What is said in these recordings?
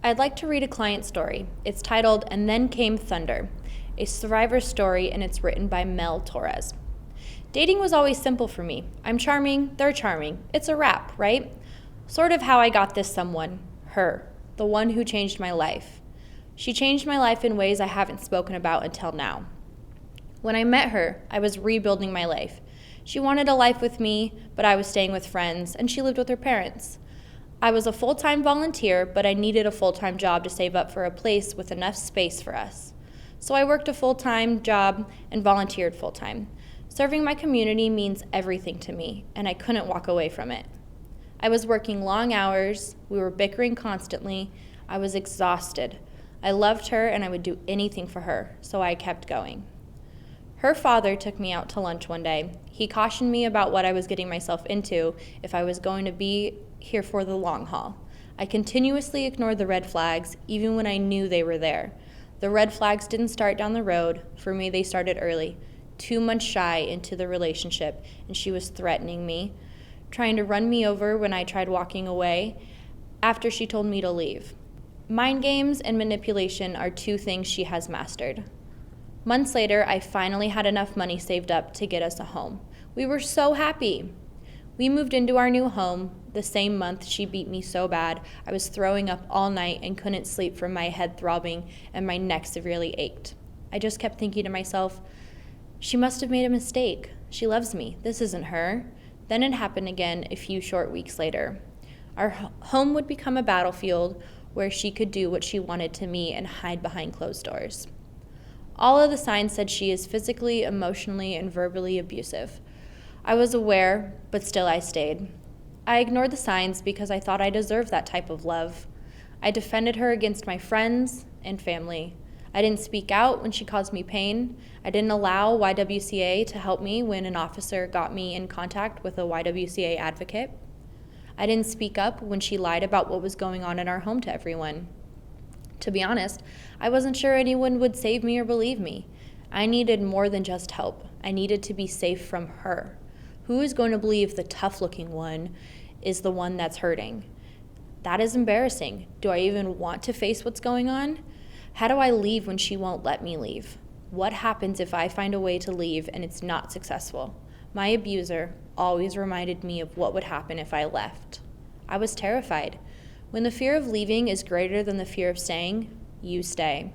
I'd like to read a client story. It's titled "And Then Came Thunder," a survivor's story, and it's written by Mel Torres. Dating was always simple for me. I'm charming, they're charming. It's a wrap, right? Sort of how I got this someone, her, the one who changed my life. She changed my life in ways I haven't spoken about until now. When I met her, I was rebuilding my life. She wanted a life with me, but I was staying with friends, and she lived with her parents. I was a full-time volunteer, but I needed a full-time job to save up for a place with enough space for us. So I worked a full-time job and volunteered full-time. Serving my community means everything to me, and I couldn't walk away from it. I was working long hours, we were bickering constantly, I was exhausted. I loved her and I would do anything for her, so I kept going. Her father took me out to lunch one day. He cautioned me about what I was getting myself into if I was going to be here for the long haul. I continuously ignored the red flags, even when I knew they were there. The red flags didn't start down the road. For me, they started early, 2 months shy into the relationship, and she was threatening me, trying to run me over when I tried walking away after she told me to leave. Mind games and manipulation are 2 things she has mastered. Months later, I finally had enough money saved up to get us a home. We were so happy. We moved into our new home. The same month, she beat me so bad, I was throwing up all night and couldn't sleep from my head throbbing and my neck severely ached. I just kept thinking to myself, she must have made a mistake. She loves me. This isn't her. Then it happened again a few short weeks later. Our home would become a battlefield where she could do what she wanted to me and hide behind closed doors. All of the signs said she is physically, emotionally, and verbally abusive. I was aware, but still I stayed. I ignored the signs because I thought I deserved that type of love. I defended her against my friends and family. I didn't speak out when she caused me pain. I didn't allow YWCA to help me when an officer got me in contact with a YWCA advocate. I didn't speak up when she lied about what was going on in our home to everyone. To be honest, I wasn't sure anyone would save me or believe me. I needed more than just help. I needed to be safe from her. Who is going to believe the tough-looking one is the one that's hurting? That is embarrassing. Do I even want to face what's going on? How do I leave when she won't let me leave? What happens if I find a way to leave and it's not successful? My abuser always reminded me of what would happen if I left. I was terrified. When the fear of leaving is greater than the fear of staying, you stay.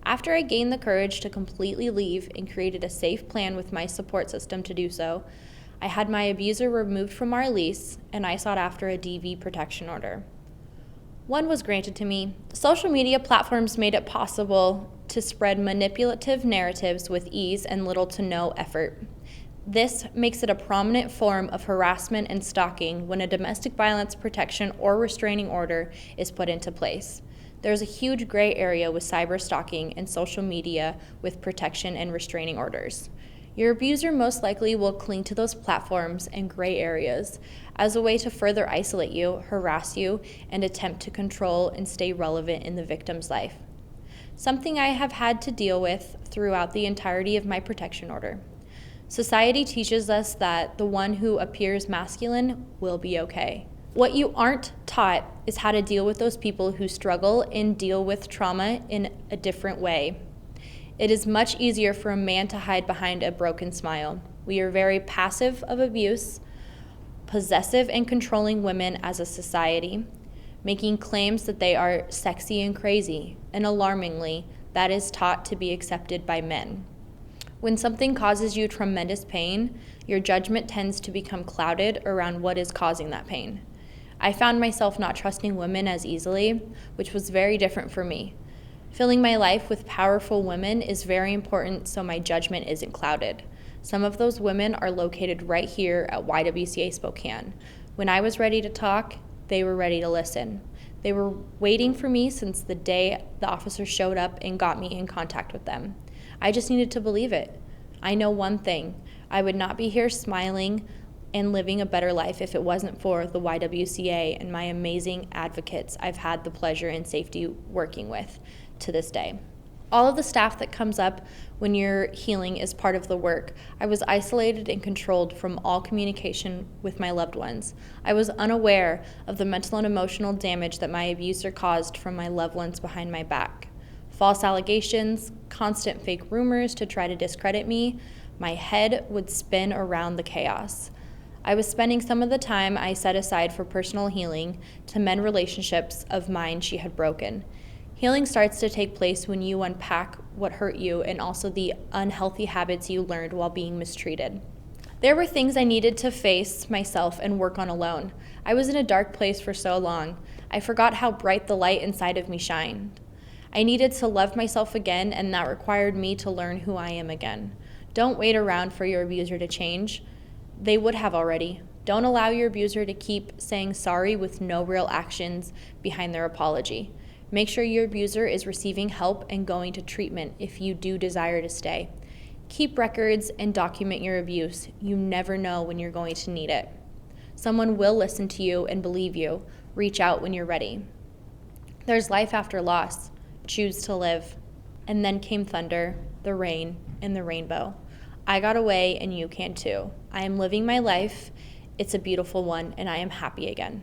After I gained the courage to completely leave and created a safe plan with my support system to do so, I had my abuser removed from our lease and I sought after a DV protection order. One was granted to me. Social media platforms made it possible to spread manipulative narratives with ease and little to no effort. This makes it a prominent form of harassment and stalking when a domestic violence protection or restraining order is put into place. There's a huge gray area with cyber stalking and social media with protection and restraining orders. Your abuser most likely will cling to those platforms and gray areas as a way to further isolate you, harass you, and attempt to control and stay relevant in the victim's life. Something I have had to deal with throughout the entirety of my protection order. Society teaches us that the one who appears masculine will be okay. What you aren't taught is how to deal with those people who struggle and deal with trauma in a different way. It is much easier for a man to hide behind a broken smile. We are very passive of abuse, possessive and controlling women as a society, making claims that they are sexy and crazy, and alarmingly, that is taught to be accepted by men. When something causes you tremendous pain, your judgment tends to become clouded around what is causing that pain. I found myself not trusting women as easily, which was very different for me. Filling my life with powerful women is very important so my judgment isn't clouded. Some of those women are located right here at YWCA Spokane. When I was ready to talk, they were ready to listen. They were waiting for me since the day the officer showed up and got me in contact with them. I just needed to believe it. I know one thing. I would not be here smiling and living a better life if it wasn't for the YWCA and my amazing advocates I've had the pleasure and safety working with to this day. All of the stuff that comes up when you're healing is part of the work. I was isolated and controlled from all communication with my loved ones. I was unaware of the mental and emotional damage that my abuser caused from my loved ones behind my back. False allegations, constant fake rumors to try to discredit me. My head would spin around the chaos. I was spending some of the time I set aside for personal healing to mend relationships of mine she had broken. Healing starts to take place when you unpack what hurt you and also the unhealthy habits you learned while being mistreated. There were things I needed to face myself and work on alone. I was in a dark place for so long. I forgot how bright the light inside of me shined. I needed to love myself again, and that required me to learn who I am again. Don't wait around for your abuser to change. They would have already. Don't allow your abuser to keep saying sorry with no real actions behind their apology. Make sure your abuser is receiving help and going to treatment if you do desire to stay. Keep records and document your abuse. You never know when you're going to need it. Someone will listen to you and believe you. Reach out when you're ready. There's life after loss. Choose to live. And then came thunder, the rain, and the rainbow. I got away and you can too. I am living my life. It's a beautiful one, and I am happy again.